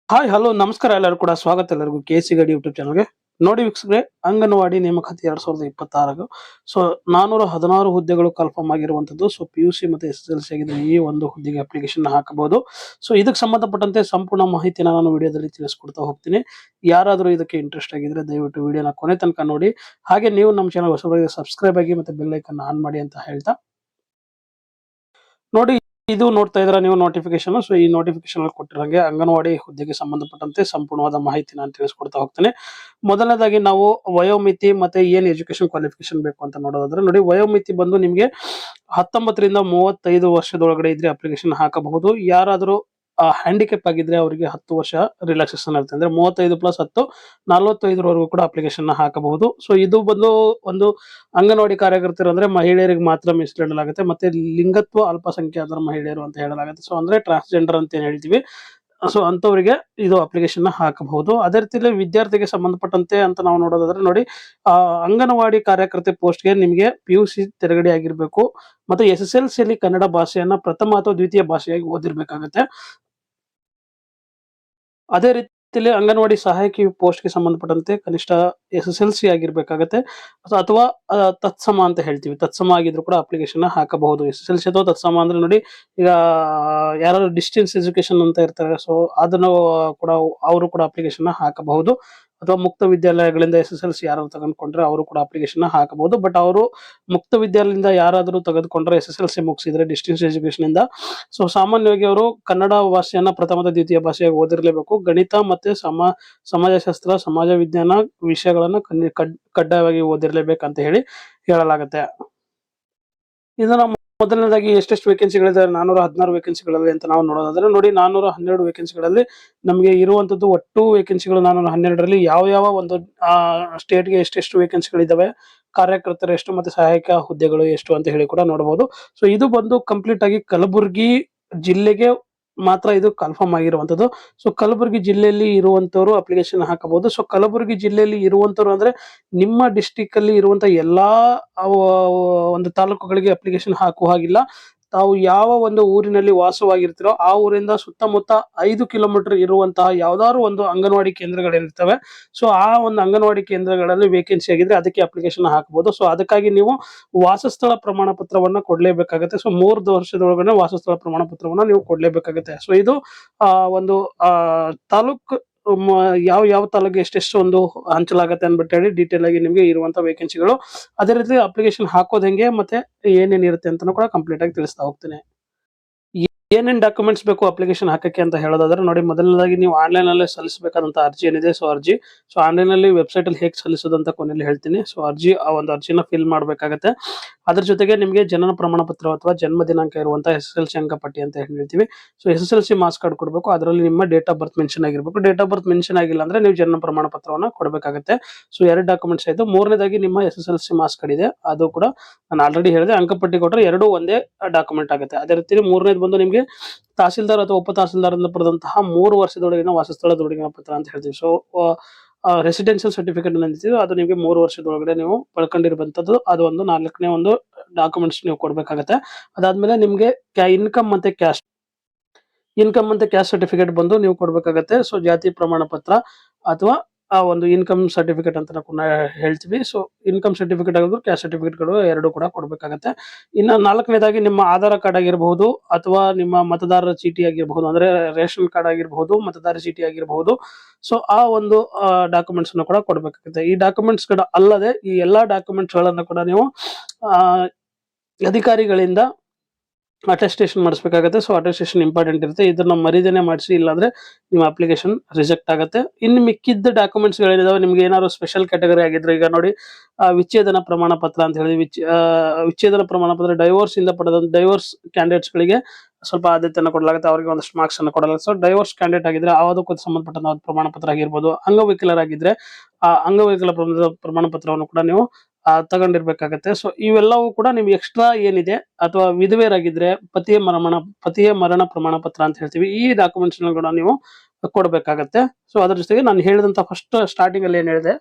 Hi hello ನಮಸ್ಕಾರ ಎಲ್ಲರೂ ಕೂಡ ಸ್ವಾಗತ ಎಲ್ಲರಿಗೂ ಕೆಸಿ ಗಡಿ ಯೂಟ್ಯೂಬ್ ಚಾನಲ್ಗೆ. ನೋಡಿ ವೀಕ್ಷಕರೇ, ಅಂಗನವಾಡಿ ನೇಮಕಾತಿ 2026 ಸೊ 416 ಹುದ್ದೆಗಳು ಕನ್ಫರ್ಮ್ ಆಗಿರುವಂತದ್ದು. ಸೊ PUC ಮತ್ತೆ SSLC ಆಗಿದ್ರೆ ಈ ಒಂದು ಹುದ್ದೆಗೆ ಅಪ್ಲಿಕೇಶನ್ ಹಾಕಬಹುದು. ಸೊ ಇದಕ್ಕೆ ಸಂಬಂಧಪಟ್ಟಂತೆ ಸಂಪೂರ್ಣ ಮಾಹಿತಿನ ನಾನು ವಿಡಿಯೋದಲ್ಲಿ ತಿಳಿಸ್ಕೊಡ್ತಾ ಹೋಗ್ತೀನಿ. ಯಾರಾದರೂ ಇದಕ್ಕೆ ಇಂಟ್ರೆಸ್ಟ್ ಆಗಿದ್ರೆ ದಯವಿಟ್ಟು ವಿಡಿಯೋನ ಕೊನೆ ತನಕ ನೋಡಿ. ಹಾಗೆ ನೀವು ನಮ್ಮ ಚಾನಲ್ ಹೊಸಬರಿಗೆ ಸಬ್ಸ್ಕ್ರೈಬ್ ಆಗಿ ಮತ್ತೆ ಬೆಲ್ ಐಕನ್ ಆನ್ ಮಾಡಿ ಅಂತ ಹೇಳ್ತಾ, ನೋಡಿ ಇದು ನೋಡ್ತಾ ಇದ್ರ ನೀವು ನೋಟಿಫಿಕೇಶನ್. ಸೊ ಈ ನೋಟಿಫಿಕೇಶನ್ ಅಲ್ಲಿ ಕೊಟ್ಟಿರಂಗೆ ಅಂಗನವಾಡಿ ಹುದ್ದೆಗೆ ಸಂಬಂಧಪಟ್ಟಂತೆ ಸಂಪೂರ್ಣವಾದ ಮಾಹಿತಿ ನಾನು ತಿಳಿಸ್ಕೊಡ್ತಾ ಹೋಗ್ತೇನೆ. ಮೊದಲನೇದಾಗಿ ನಾವು ವಯೋಮಿತಿ ಮತ್ತೆ ಏನ್ ಎಜುಕೇಶನ್ ಕ್ವಾಲಿಫಿಕೇಶನ್ ಬೇಕು ಅಂತ ನೋಡೋದಾದ್ರೆ, ನೋಡಿ ವಯೋಮಿತಿ ಬಂದು ನಿಮ್ಗೆ 19 ರಿಂದ 35 ವರ್ಷದೊಳಗಡೆ ಇದ್ರೆ ಅಪ್ಲಿಕೇಶನ್ ಹಾಕಬಹುದು. ಯಾರಾದರೂ ಹ್ಯಾಂಡಿಕ್ಯಾಪ್ ಆಗಿದ್ರೆ ಅವರಿಗೆ 10 ವರ್ಷ ರಿಲ್ಯಾಕ್ಸೇಷನ್ ಇರುತ್ತೆ. ಅಂದ್ರೆ 35 ಪ್ಲಸ್ 10 45 ಕೂಡ ಅಪ್ಲಿಕೇಶನ್ ಹಾಕಬಹುದು. ಸೊ ಇದು ಬಂದು ಒಂದು ಅಂಗನವಾಡಿ ಕಾರ್ಯಕರ್ತರು ಅಂದ್ರೆ ಮಹಿಳೆಯರಿಗೆ ಮಾತ್ರ ಮೀಸಲಿಡಲಾಗುತ್ತೆ. ಮತ್ತೆ ಲಿಂಗತ್ವ ಅಲ್ಪಸಂಖ್ಯಾತರ ಮಹಿಳೆಯರು ಅಂತ ಹೇಳಲಾಗುತ್ತೆ. ಸೊ ಅಂದ್ರೆ ಟ್ರಾನ್ಸ್ಜೆಂಡರ್ ಅಂತ ಏನ್ ಹೇಳ್ತೀವಿ, ಸೊ ಅಂತವರಿಗೆ ಇದು ಅಪ್ಲಿಕೇಶನ್ ಹಾಕಬಹುದು. ಅದೇ ರೀತಿಯಲ್ಲಿ ವಿದ್ಯಾರ್ಥಿಗೆ ಸಂಬಂಧಪಟ್ಟಂತೆ ಅಂತ ನಾವು ನೋಡೋದಾದ್ರೆ, ನೋಡಿ ಅಂಗನವಾಡಿ ಕಾರ್ಯಕರ್ತೆ ಪೋಸ್ಟ್ಗೆ ನಿಮಗೆ PUC ತೆರಗಡೆ ಆಗಿರ್ಬೇಕು. ಮತ್ತೆ SSLC ಅಲ್ಲಿ ಕನ್ನಡ ಭಾಷೆಯನ್ನ ಪ್ರಥಮ ಅಥವಾ ದ್ವಿತೀಯ ಭಾಷೆಯಾಗಿ ಓದಿರ್ಬೇಕಾಗತ್ತೆ. ಅದೇ ರೀತಿಯಲ್ಲಿ ಅಂಗನವಾಡಿ ಸಹಾಯಕಿ ಪೋಸ್ಟ್‌ಗೆ ಸಂಬಂಧಪಟ್ಟಂತೆ ಕನಿಷ್ಠ SSLC ಆಗಿರ್ಬೇಕಾಗತ್ತೆ. ಅಥವಾ ತತ್ಸಮ ಅಂತ ಹೇಳ್ತೀವಿ. ತತ್ಸಮ ಆಗಿದ್ರು ಕೂಡ ಅಪ್ಲಿಕೇಶನ್ ಹಾಕಬಹುದು. SSLC ಅಥವಾ ತತ್ಸಮ ಅಂದ್ರೆ ನೋಡಿ, ಈಗ ಯಾರಾದ್ರು ಡಿಸ್ಟೆನ್ಸ್ ಎಜುಕೇಶನ್ ಅಂತ ಇರ್ತಾರೆ. ಸೊ ಅದನ್ನು ಕೂಡ ಅವರು ಕೂಡ ಅಪ್ಲಿಕೇಶನ್ ಹಾಕಬಹುದು. ಅಥವಾ ಮುಕ್ತ ವಿದ್ಯಾಲಯಗಳಿಂದ SSLC ಯಾರಾದ್ರು ತೆಗೆದುಕೊಂಡ್ರೆ ಅವರು ಕೂಡ ಅಪ್ಲಿಕೇಶನ್ ಹಾಕಬಹುದು. ಬಟ್ ಅವರು ಮುಕ್ತ ವಿದ್ಯಾಲಯದಿಂದ ಯಾರಾದರೂ ತೆಗೆದುಕೊಂಡ್ರೆ SSLC ಮುಗಿಸಿದ್ರೆ ಡಿಸ್ಟೆನ್ಸ್ ಎಜುಕೇಶನ್ ಇಂದ, ಸೊ ಸಾಮಾನ್ಯವಾಗಿ ಅವರು ಕನ್ನಡ ಭಾಷೆಯನ್ನ ಪ್ರಥಮ ದ್ವಿತೀಯ ಭಾಷೆಯಾಗಿ ಓದಿರ್ಲೇಬೇಕು. ಗಣಿತ ಮತ್ತೆ ಸಮಾಜಶಾಸ್ತ್ರ, ಸಮಾಜ ವಿಜ್ಞಾನ ವಿಷಯಗಳನ್ನ ಕಡ್ಡಾಯವಾಗಿ ಓದಿರ್ಲೇಬೇಕಂತ ಹೇಳಲಾಗುತ್ತೆ. ಇದನ್ನ ಮೊದಲನೇದಾಗಿ ಎಷ್ಟೆಷ್ಟು ವೇಕೆನ್ಸಿಗಳಿದೆ, 416 ವೇಕೆನ್ಸಿಗಳಲ್ಲಿ ಅಂತ ನಾವು ನೋಡೋದಾದ್ರೆ, ನೋಡಿ 412 ವೇಕೆನ್ಸಿಗಳಲ್ಲಿ ನಮಗೆ ಇರುವಂತದ್ದು ಒಟ್ಟು ವೇಕೆನ್ಸಿಗಳು 412ರಲ್ಲಿ ಯಾವ ಒಂದು ಸ್ಟೇಟ್ಗೆ ಎಷ್ಟೆಷ್ಟು ವೇಕೆನ್ಸಿಗಳಿದಾವೆ, ಕಾರ್ಯಕರ್ತರು ಎಷ್ಟು ಮತ್ತೆ ಸಹಾಯಕ ಹುದ್ದೆಗಳು ಎಷ್ಟು ಅಂತ ಹೇಳಿ ಕೂಡ ನೋಡಬಹುದು. ಸೊ ಇದು ಬಂದು ಕಂಪ್ಲೀಟ್ ಆಗಿ ಕಲಬುರಗಿ ಜಿಲ್ಲೆಗೆ ಮಾತ್ರ ಇದು ಕನ್ಫರ್ಮ್ ಆಗಿರುವಂತದ್ದು. ಸೊ ಕಲಬುರಗಿ ಜಿಲ್ಲೆಯಲ್ಲಿ ಇರುವಂತವರು ಅಪ್ಲಿಕೇಶನ್ ಹಾಕಬಹುದು. ಸೊ ಕಲಬುರಗಿ ಜಿಲ್ಲೆಯಲ್ಲಿ ಇರುವಂತವರು ಅಂದ್ರೆ ನಿಮ್ಮ ಡಿಸ್ಟಿಕ್ ಅಲ್ಲಿ ಇರುವಂತ ಎಲ್ಲಾ ಒಂದು ತಾಲೂಕುಗಳಿಗೆ ಅಪ್ಲಿಕೇಶನ್ ಹಾಕುವ ಹಾಗಿಲ್ಲ. ತಾವು ಯಾವ ಒಂದು ಊರಿನಲ್ಲಿ ವಾಸವಾಗಿರ್ತೀರೋ ಆ ಊರಿಂದ ಸುತ್ತಮುತ್ತ 5 ಕಿಲೋಮೀಟರ್ ಇರುವಂತಹ ಯಾವ್ದಾದ್ರು ಒಂದು ಅಂಗನವಾಡಿ ಕೇಂದ್ರಗಳಿರ್ತವೆ. ಸೊ ಆ ಒಂದು ಅಂಗನವಾಡಿ ಕೇಂದ್ರಗಳಲ್ಲಿ ವೇಕೆನ್ಸಿ ಆಗಿದ್ರೆ ಅದಕ್ಕೆ ಅಪ್ಲಿಕೇಶನ್ ಹಾಕಬಹುದು. ಸೊ ಅದಕ್ಕಾಗಿ ನೀವು ವಾಸಸ್ಥಳ ಪ್ರಮಾಣ ಪತ್ರವನ್ನ ಕೊಡ್ಲೇಬೇಕಾಗುತ್ತೆ. ಸೊ 3 ವರ್ಷದೊಳಗಡೆ ವಾಸಸ್ಥಳ ಪ್ರಮಾಣ ಪತ್ರವನ್ನ ನೀವು ಕೊಡ್ಲೇಬೇಕಾಗುತ್ತೆ. ಸೊ ಇದು ಒಂದು ತಾಲೂಕ್ ಯಾವ ತಾಲೂಕಿಗೆ ಎಷ್ಟೆಷ್ಟು ಒಂದು ಹಂಚಲಾಗತ್ತೆ ಅನ್ಬಿಟ್ಟು ಹೇಳಿ ಡೀಟೇಲ್ ಆಗಿ ನಿಮ್ಗೆ ಇರುವಂತ ವೇಕೆನ್ಸಿಗಳು, ಅದೇ ರೀತಿ ಅಪ್ಲಿಕೇಶನ್ ಹಾಕೋದ್ ಹೆಂಗೆ ಮತ್ತೆ ಏನೇನ್ ಇರುತ್ತೆ ಅಂತಾನು ಕೂಡ ಕಂಪ್ಲೀಟ್ ಆಗಿ ತಿಳಿಸ್ತಾ ಹೋಗ್ತೀನಿ. ಏನೇನ್ ಡಾಕ್ಯುಮೆಂಟ್ಸ್ ಬೇಕು ಅಪ್ಲಿಕೇಶನ್ ಹಾಕಕ್ಕೆ ಅಂತ ಹೇಳೋದಾದ್ರೆ, ನೋಡಿ ಮೊದಲನೇದಾಗಿ ನೀವು ಆನ್ಲೈನ್ ಅಲ್ಲೇ ಸಲ್ಲಿಸಬೇಕಾದಂತ ಅರ್ಜಿ ಏನಿದೆ, ಸೊ ಆನ್ಲೈನ್ ಅಲ್ಲಿ ವೆಬ್ಸೈಟ್ ಅಲ್ಲಿ ಹೇಗೆ ಸಲ್ಲಿಸೋದು ಅಂತ ಕೊನೆಯಲ್ಲಿ ಹೇಳ್ತೀನಿ. ಸೊ ಆ ಒಂದು ಅರ್ಜಿನ ಫಿಲ್ ಮಾಡ್ಬೇಕಾಗತ್ತೆ. ಅದ್ರ ಜೊತೆಗೆ ನಿಮಗೆ ಜನನ ಪ್ರಮಾಣ ಪತ್ರ ಅಥವಾ ಜನ್ಮ ದಿನಾಂಕ ಇರುವಂತ SSLC ಅಂಕಪಟ್ಟಿ ಅಂತ ಹೇಳ್ತೀವಿ. ಸೊ SSLC ಮಾರ್ಕ್ಸ್ ಕಾರ್ಡ್ ಕೊಡಬೇಕು. ಅದರಲ್ಲಿ ನಿಮ್ಮ ಡೇಟ್ ಆಫ್ ಬರ್ತ್ ಮೆನ್ಷನ್ ಆಗಿರ್ಬೇಕು. ಡೇಟ್ ಆಫ್ ಬರ್ತ್ ಮೆನ್ಷನ್ ಆಗಿಲ್ಲ ಅಂದ್ರೆ ನೀವು ಜನ್ಮ ಪ್ರಮಾಣ ಪತ್ರವನ್ನ ಕೊಡಬೇಕಾಗತ್ತೆ. ಸೊ 2 ಡಾಕ್ಯುಮೆಂಟ್ಸ್ ಆಯ್ತು. ಮೂರನೇದಾಗಿ ನಿಮ್ಮ SSLC ಮಾರ್ಕ್ಸ್ ಕಾರ್ಡ್ ಇದೆ, ಅದು ಕೂಡ ನಾನು ಆಲ್ರೆಡಿ ಹೇಳಿದೆ. ಅಂಕಪಟ್ಟಿ ಕೊಟ್ರೆ ಎರಡು ಒಂದೇ ಡಾಕ್ಯುಮೆಂಟ್ ಆಗುತ್ತೆ. ಅದೇ ರೀತಿ ಮೂರನೇದು ಬಂದು ನಿಮ್ಗೆ ತಹಸೀಲ್ದಾರ್ ಅಥವಾ ಉಪ ತಹಸೀಲ್ದಾರ್ ಇಂದ ಪಡೆದಂತಹ 3 ವರ್ಷದೊಳಗಿನ ವಾಸಸ್ಥಳ ದೃಢೀಕರಣ ಪತ್ರ ಅಂತ ಹೇಳ್ತೀವಿ. ಸೊ ರೆಸಿಡೆನ್ಷಿಯಲ್ ಸರ್ಟಿಫಿಕೇಟ್ ಅಂತೀವಿ, ಅದು ನಿಮಗೆ 3 ವರ್ಷದೊಳಗಡೆ ನೀವು ಪಡ್ಕೊಂಡಿರುವಂತದ್ದು. ಅದು ಒಂದು 4ನೇ ಒಂದು ಡಾಕ್ಯುಮೆಂಟ್ಸ್ ನೀವು ಕೊಡ್ಬೇಕಾಗತ್ತೆ. ಅದಾದ್ಮೇಲೆ ನಿಮ್ಗೆ ಇನ್ಕಮ್ ಮತ್ತೆ ಕ್ಯಾಸ್ಟ್ ಸರ್ಟಿಫಿಕೇಟ್ ಬಂದು ನೀವು ಕೊಡ್ಬೇಕಾಗತ್ತೆ. ಸೊ ಜಾತಿ ಪ್ರಮಾಣ ಪತ್ರ ಅಥವಾ ಆ ಒಂದು ಇನ್ಕಮ್ ಸರ್ಟಿಫಿಕೇಟ್ ಅಂತ ನಾವು ಹೇಳ್ತೀವಿ. ಸೊ ಇನ್ಕಮ್ ಸರ್ಟಿಫಿಕೇಟ್ ಆಗಿದ್ರು ಕ್ಯಾಸ್ಟ್ ಸರ್ಟಿಫಿಕೇಟ್ಗಳು ಎರಡು ಕೂಡ ಕೊಡ್ಬೇಕಾಗತ್ತೆ. ಇನ್ನ 4ನೇದಾಗಿ ನಿಮ್ಮ ಆಧಾರ್ ಕಾರ್ಡ್ ಆಗಿರಬಹುದು ಅಥವಾ ನಿಮ್ಮ ಮತದಾರರ ಚೀಟಿ ಆಗಿರಬಹುದು, ಅಂದ್ರೆ ರೇಷನ್ ಕಾರ್ಡ್ ಆಗಿರಬಹುದು, ಮತದಾರರ ಚೀಟಿ ಆಗಿರಬಹುದು. ಸೊ ಆ ಒಂದು ಡಾಕ್ಯುಮೆಂಟ್ಸ್ ಅನ್ನು ಕೂಡ ಕೊಡ್ಬೇಕಾಗುತ್ತೆ. ಈ ಡಾಕ್ಯುಮೆಂಟ್ಸ್ ಗಳು ಅಲ್ಲದೆ ಈ ಎಲ್ಲಾ ಡಾಕ್ಯುಮೆಂಟ್ಸ್ ಗಳನ್ನ ಕೂಡ ನೀವು ಆ ಅಧಿಕಾರಿಗಳಿಂದ ಅಟೆಸ್ಟೇಷನ್ ಮಾಡಿಸ್ಬೇಕಾಗತ್ತೆ. ಸೊ ಅಟೆಸ್ಟೇಷನ್ ಇಂಪಾರ್ಟೆಂಟ್ ಇರುತ್ತೆ. ಇದನ್ನ ಮರಿದೇನೆ ಮಾಡಿಸಿ, ಇಲ್ಲಾಂದ್ರೆ ನಿಮ್ಮ ಅಪ್ಲಿಕೇಶನ್ ರಿಜೆಕ್ಟ್ ಆಗುತ್ತೆ. ಇನ್ನು ಮಿಕ್ಕಿದ್ದ ಡಾಕ್ಯುಮೆಂಟ್ಸ್ ಗಳಿದಾವೆ, ನಿಮ್ಗೆ ಏನಾದ್ರು ಸ್ಪೆಷಲ್ ಕ್ಯಾಟಗರಿ ಆಗಿದ್ರೆ, ಈಗ ನೋಡಿ ವಿಚ್ಛೇದನ ಪ್ರಮಾಣ ಪತ್ರ ಅಂತ ಹೇಳಿ ವಿಚ್ಛೇದನ ಪ್ರಮಾಣ ಪತ್ರ ಡೈವೋರ್ಸ್ ಇಂದ ಪಡೆದ ಡೈವೋರ್ಸ್ ಕ್ಯಾಂಡಿಡೇಟ್ಸ್ ಗಳಿಗೆ ಸ್ವಲ್ಪ ಆದ್ಯತೆಯನ್ನು ಕೊಡಲಾಗುತ್ತೆ. ಅವರಿಗೆ ಒಂದಷ್ಟು ಮಾರ್ಕ್ಸ್ ಅನ್ನು ಕೊಡಲಾಗುತ್ತೆ. ಸೊ ಡೈವೋರ್ಸ್ ಕ್ಯಾಂಡಿಡೇಟ್ ಆಗಿದ್ರೆ ಅದಕ್ಕೂ ಸಂಬಂಧಪಟ್ಟ ಪ್ರಮಾಣ ಪತ್ರ ಆಗಿರ್ಬೋದು. ಅಂಗವಿಕಲರಾಗಿದ್ರೆ ಆ ಅಂಗವಿಕಲ ಪ್ರಮಾಣ ಪತ್ರವನ್ನು ಕೂಡ ನೀವು ತಗೊಂಡಿರ್ಬೇಕಾಗತ್ತೆ. ಸೊ ಇವೆಲ್ಲವೂ ಕೂಡ ನಿಮ್ಗೆ ಎಕ್ಸ್ಟ್ರಾ ಏನಿದೆ, ಅಥವಾ ವಿಧವೆಯರಾಗಿದ್ರೆ ಪತಿಯ ಮರಣ ಪ್ರಮಾಣ ಪತ್ರ ಅಂತ ಹೇಳ್ತೀವಿ. ಈ ಡಾಕ್ಯುಮೆಂಟ್ಸ್ ಕೂಡ ನೀವು ಕೊಡ್ಬೇಕಾಗತ್ತೆ. ಸೊ ಅದ್ರ ಜೊತೆಗೆ ನಾನು ಹೇಳಿದಂತ ಫಸ್ಟ್ ಸ್ಟಾರ್ಟಿಂಗ್ ಅಲ್ಲಿ ಏನ್ ಹೇಳಿದೆ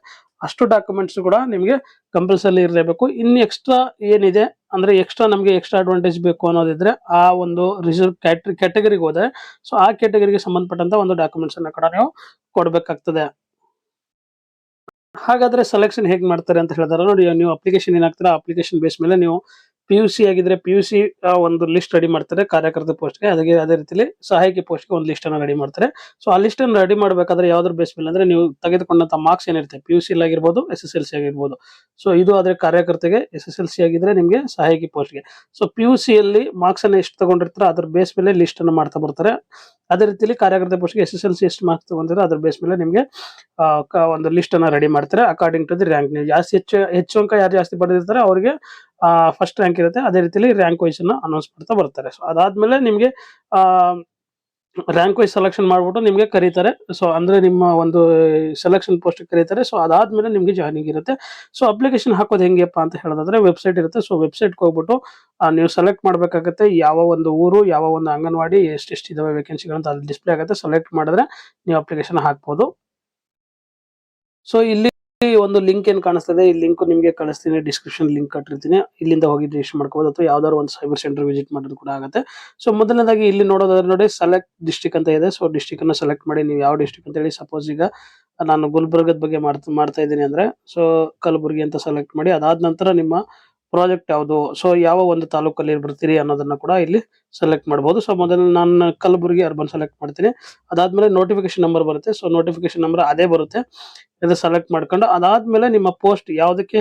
ಅಷ್ಟು ಡಾಕ್ಯುಮೆಂಟ್ಸ್ ಕೂಡ ನಿಮಗೆ ಕಂಪಲ್ಸರಿ ಇರಲೇಬೇಕು. ಇನ್ನು ಎಕ್ಸ್ಟ್ರಾ ಏನಿದೆ ಅಂದ್ರೆ ಎಕ್ಸ್ಟ್ರಾ ನಮಗೆ ಎಕ್ಸ್ಟ್ರಾ ಅಡ್ವಾಂಟೇಜ್ ಬೇಕು ಅನ್ನೋದಿದ್ರೆ ಆ ಒಂದು ರಿಸರ್ವ್ ಕ್ಯಾಟಗರಿಗೆ ಹೋದ್ರೆ ಸೊ ಆ ಕ್ಯಾಟಗರಿಗೆ ಸಂಬಂಧಪಟ್ಟಂತ ಒಂದು ಡಾಕ್ಯುಮೆಂಟ್ಸ್ ಅನ್ನ ಕೂಡ ನೀವು ಕೊಡ್ಬೇಕಾಗ್ತದೆ. ಹಾಗಾದ್ರೆ ಸೆಲೆಕ್ಷನ್ ಹೇಗ್ ಮಾಡ್ತಾರೆ ಅಂತ ಹೇಳಿದ್ರೆ ನೋಡಿ, ನೀವು ಅಪ್ಲಿಕೇಶನ್ ಏನಾಗ್ತಾರೆ ಅಪ್ಲಿಕೇಶನ್ ಬೇಸ್ ಮೇಲೆ ನೀವು PUC ಆಗಿದ್ರೆ PUC ಒಂದು ಲಿಸ್ಟ್ ರೆಡಿ ಮಾಡ್ತಾರೆ ಕಾರ್ಯಕರ್ತ ಪೋಸ್ಟ್‌ಗೆ. ಅದೇ ರೀತಿಲಿ ಸಹಾಯಕಿ ಪೋಸ್ಟ್‌ಗೆ ಒಂದು ಲಿಸ್ಟ್ ಅನ್ನ ರೆಡಿ ಮಾಡ್ತಾರೆ. ಸೊ ಆ ಲಿಸ್ಟ್ ಅನ್ನು ರೆಡಿ ಮಾಡಬೇಕಾದ್ರೆ ಯಾವ್ದ್ರ ಬೇಸ್ ಮೇಲೆ ಅಂದ್ರೆ ನೀವು ತೆಗೆದುಕೊಂಡಂತ ಮಾರ್ಕ್ಸ್ ಏನಿರುತ್ತೆ PUC ಆಗಿರ್ಬೋದು SSLC ಆಗಿರ್ಬೋದು. ಸೊ ಇದು ಆದ್ರೆ ಕಾರ್ಯಕರ್ತೆಗೆ, SSLC ಆಗಿದ್ರೆ ನಿಮ್ಗೆ ಸಹಾಯಕಿ ಪೋಸ್ಟ್‌ಗೆ. ಸೊ PUC ಯಲ್ಲಿ ಮಾರ್ಕ್ಸ್ ಅನ್ನ ಎಷ್ಟು ತಗೊಂಡಿರ್ತಾರೆ ಅದ್ರ ಬೇಸ್ ಮೇಲೆ ಲಿಸ್ಟ್ ಅನ್ನ ಮಾಡ್ತಾ ಬರ್ತಾರೆ. ಅದೇ ರೀತಿಲಿ ಕಾರ್ಯಕರ್ತ ಪೋಸ್ಟ್‌ಗೆ SSLC ಎಷ್ಟು ಮಾರ್ಕ್ಸ್ ತಗೊಂಡಿರೋ ಅದ್ರ ಬೇಸ್ ಮೇಲೆ ನಿಮ್ಗೆ ಒಂದು ಲಿಸ್ಟ್ ಅನ್ನ ರೆಡಿ ಮಾಡ್ತಾರೆ ಅಕಾರ್ಡಿಂಗ್ ಟು ದಿ ರ್ಯಾಂಕ್. ನೀವು ಜಾಸ್ತಿ ಹೆಚ್ಚು ಅಂಕ ಯಾರು ಜಾಸ್ತಿ ಪಡೆದಿರ್ತಾರೆ ಅವ್ರಿಗೆ ಫಸ್ಟ್ ರ್ಯಾಂಕ್ ಇರುತ್ತೆ. ಅದೇ ರೀತಿಲಿ ರ್ಯಾಂಕ್ ವೈಸ್ ಅನ್ನ ಅನೌನ್ಸ್ ಮಾಡ್ತಾ ಬರ್ತಾರೆ. ಸೊ ಅದಾದ್ಮೇಲೆ ನಿಮ್ಗೆ ಆ ರ್ಯಾಂಕ್ ವೈಸ್ ಸೆಲೆಕ್ಷನ್ ಮಾಡ್ಬಿಟ್ಟು ನಿಮ್ಗೆ ಕರೀತಾರೆ. ಸೊ ಅಂದ್ರೆ ನಿಮ್ಮ ಒಂದು ಸೆಲೆಕ್ಷನ್ ಪೋಸ್ಟ್ ಕರೀತಾರೆ. ಸೊ ಅದಾದ್ಮೇಲೆ ನಿಮ್ಗೆ ಜಾಯ್ನಿಂಗ್ ಇರುತ್ತೆ. ಸೊ ಅಪ್ಲಿಕೇಶನ್ ಹಾಕೋದು ಹೆಂಗೆಪ್ಪ ಅಂತ ಹೇಳೋದಾದ್ರೆ ವೆಬ್ಸೈಟ್ ಇರುತ್ತೆ. ಸೊ ವೆಬ್ಸೈಟ್ಗೆ ಹೋಗ್ಬಿಟ್ಟು ನೀವು ಸೆಲೆಕ್ಟ್ ಮಾಡ್ಬೇಕಾಗತ್ತೆ ಯಾವ ಒಂದು ಊರು, ಯಾವ ಒಂದು ಅಂಗನವಾಡಿ, ಎಷ್ಟೆಷ್ಟು ಇದಾವೆ ವೇಕೆನ್ಸಿಗಳಂತ ಅಲ್ಲಿ ಡಿಸ್ಪ್ಲೇ ಆಗುತ್ತೆ. ಸೆಲೆಕ್ಟ್ ಮಾಡಿದ್ರೆ ನೀವು ಅಪ್ಲಿಕೇಶನ್ ಹಾಕ್ಬೋದು. ಸೊ ಇಲ್ಲಿ ಒಂದು ಲಿಂಕ್ ಏನ್ ಕಾಣಿಸ್ತದೆ, ಈ ಲಿಂಕ್ ನಿಮಗೆ ಕಳಿಸ್ತೀನಿ, ಡಿಸ್ಕ್ರಿಪ್ಷನ್ ಲಿಂಕ್ ಕಟ್ಟಿರ್ತೀನಿ. ಇಲ್ಲಿಂದ ಹೋಗಿ ರಿಜಿಸ್ಟರ್ ಮಾಡ್ಕೋಬಹುದು ಅಥವಾ ಯಾವ್ದಾದ್ರು ಒಂದು ಸೈಬರ್ ಸೆಂಟರ್ ವಿಸಿಟ್ ಮಾಡೋದು ಕೂಡ ಆಗುತ್ತೆ. ಸೊ ಮೊದಲನೇದಾಗಿ ಇಲ್ಲಿ ನೋಡೋದಾದ್ರೆ ನೋಡಿ ಸೆಲೆಕ್ಟ್ ಡಿಸ್ಟ್ರಿಕ್ಟ್ ಅಂತ ಇದೆ. ಸೊ ಡಿಸ್ಟ್ರಿಕ್ಟ್ ಅನ್ನ ಸೆಲೆಕ್ಟ್ ಮಾಡಿ ನೀವು ಯಾವ ಡಿಸ್ಟ್ರಿಕ್ಟ್ ಅಂತ ಹೇಳಿ. ಸಪೋಸ್ ಈಗ ನಾನು ಗುಲ್ಬರ್ಗದ ಬಗ್ಗೆ ಮಾಡ್ತಾ ಇದ್ದೀನಿ ಅಂದ್ರೆ ಸೊ ಕಲಬುರಗಿ ಅಂತ ಸೆಲೆಕ್ಟ್ ಮಾಡಿ. ಅದಾದ ನಂತರ ನಿಮ್ಮ ಪ್ರಾಜೆಕ್ಟ್ ಯಾವುದು, ಸೊ ಯಾವ ಒಂದು ತಾಲೂಕಲ್ಲಿ ಬರ್ತೀರಿ ಅನ್ನೋದನ್ನ ಕೂಡ ಇಲ್ಲಿ ಸೆಲೆಕ್ಟ್ ಮಾಡಬಹುದು. ಸೊ ಮೊದಲು ನಾನು ಕಲಬುರಗಿ ಅರ್ಬನ್ ಸೆಲೆಕ್ಟ್ ಮಾಡ್ತೀನಿ. ಅದಾದ್ಮೇಲೆ ನೋಟಿಫಿಕೇಶನ್ ನಂಬರ್ ಬರುತ್ತೆ. ಸೊ ನೋಟಿಫಿಕೇಶನ್ ನಂಬರ್ ಅದೇ ಬರುತ್ತೆ, ಇದು ಸೆಲೆಕ್ಟ್ ಮಾಡ್ಕೊಂಡು ಅದಾದ್ಮೇಲೆ ನಿಮ್ಮ ಪೋಸ್ಟ್ ಯಾವ್ದಕ್ಕೆ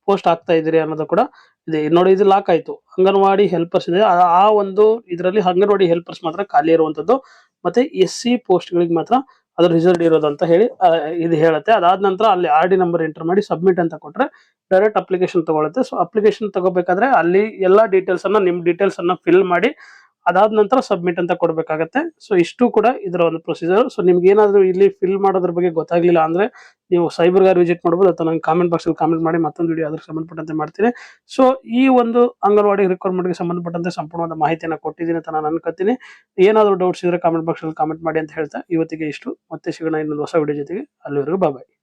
ಪೋಸ್ಟ್ ಆಗ್ತಾ ಇದೀರಿ ಅನ್ನೋದು ಕೂಡ ಇದೆ ನೋಡಿ. ಇದು ಲಾಕ್ ಆಯ್ತು, ಅಂಗನವಾಡಿ ಹೆಲ್ಪರ್ಸ್ ಇದೆ. ಆ ಒಂದು ಇದರಲ್ಲಿ ಅಂಗನವಾಡಿ ಹೆಲ್ಪರ್ಸ್ ಮಾತ್ರ ಖಾಲಿ ಇರುವಂತದ್ದು, ಮತ್ತೆ SC ಪೋಸ್ಟ್ ಗಳಿಗೆ ಮಾತ್ರ ಅದ್ರ ರಿಸರ್ವ್ ಇರೋದು ಅಂತ ಹೇಳಿ ಇದು ಹೇಳುತ್ತೆ. ಅದಾದ ನಂತರ ಅಲ್ಲಿ RD ನಂಬರ್ ಎಂಟರ್ ಮಾಡಿ ಸಬ್ಮಿಟ್ ಅಂತ ಕೊಟ್ರೆ ಡೈರೆಕ್ಟ್ ಅಪ್ಲಿಕೇಶನ್ ತಗೊಳುತ್ತೆ. ಸೊ ಅಪ್ಲಿಕೇಶನ್ ತಗೋಬೇಕಾದ್ರೆ ಅಲ್ಲಿ ಎಲ್ಲಾ ಡೀಟೇಲ್ಸ್ ಅನ್ನ ನಿಮ್ ಡೀಟೇಲ್ಸ್ ಅನ್ನ ಫಿಲ್ ಮಾಡಿ ಅದಾದ ನಂತರ ಸಬ್ಮಿಟ್ ಅಂತ ಕೊಡ್ಬೇಕಾಗತ್ತೆ. ಸೊ ಇಷ್ಟು ಕೂಡ ಇದರ ಒಂದು ಪ್ರೊಸೀಜರ್. ಸೊ ನಿಮ್ಗೆ ಏನಾದ್ರು ಇಲ್ಲಿ ಫಿಲ್ ಮಾಡೋದ್ರ ಬಗ್ಗೆ ಗೊತ್ತಾಗ್ಲಿಲ್ಲ ಅಂದ್ರೆ ನೀವು ಸೈಬರ್ ಗಾರ್ ವಿಸಿಟ್ ಮಾಡಬಹುದು ಅಥವಾ ನಂಗೆ ಕಾಮೆಂಟ್ ಬಾಕ್ಸ್ ಅಲ್ಲಿ ಕಾಮೆಂಟ್ ಮಾಡಿ ಮತ್ತೊಂದು ವಿಡಿಯೋ ಅದಕ್ಕೆ ಸಂಬಂಧಪಟ್ಟಂತೆ ಮಾಡ್ತೀನಿ. ಸೊ ಈ ಒಂದು ಅಂಗನವಾಡಿ ರಿಕ್ವೈರ್ಮೆಂಟ್ ಗೆ ಸಂಬಂಧಪಟ್ಟಂತೆ ಸಂಪೂರ್ಣವಾದ ಮಾಹಿತಿಯನ್ನು ಕೊಟ್ಟಿದ್ದೀನಿ ಅಂತ ನಾನು ಅನ್ಕೋತೀನಿ. ಏನಾದ್ರು ಡೌಟ್ಸ್ ಇದ್ರೆ ಕಾಮೆಂಟ್ ಬಾಕ್ಸ್ ಅಲ್ಲಿ ಕಾಮೆಂಟ್ ಮಾಡಿ ಅಂತ ಹೇಳ್ತಾ ಇವತ್ತಿಗೆ ಇಷ್ಟು. ಮತ್ತೆ ಸಿಗೋಣ ಇನ್ನೊಂದು ಹೊಸ ವಿಡಿಯೋ ಜೊತೆಗೆ. ಅಲ್ಲಿವರೆಗೂ ಬಾಯ್.